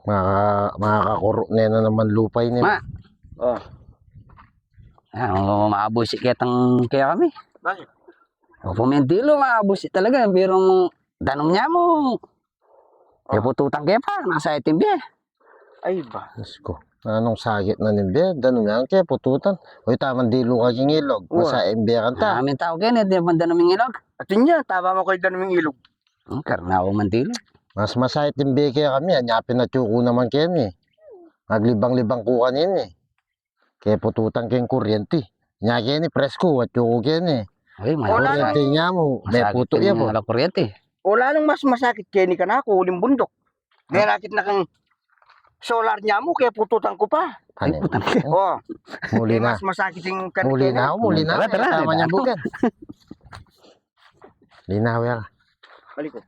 Makakakuro na naman lupay niya. Ma. Oh. Maabusi kitang kaya kami. Bakit? O pumindilo, maabusi talaga. Pero danom niya mo. Kaya pututang kaya pa. Nasa itim biya. Ay ba? Diyos ko. Anong sakit na nimbe? Danom yan kaya pututan. Uy, tamang dilo ka king ilog. Masa imbiyakan ta. Amin tao kaya. Hindi man danaming ilog. At yun yan, tama mo kayo danuming ilog. Karna ako mandilo. Mas masahit imbe kaya kami. Anyapin na tsuko naman kaya ni. Maglibang-libang ko kanina eh. Kaya pututan kayong kuryente. Nya kaya ni presko at tsuko kaya ni. Ay, Kuryente niya mo. May puto yan po. Wala kuryente. Wala nang mas masakit kaya ni ka na ako, huling bundok. Ngayon na kang solar niya mo, kaya pututan ko pa. Ay, Ano? putang. Oh, Muli na. mas masakit yung Muli na ako. Muli na. Tara, Tama niya bukan. Linaw yan. Balik ko.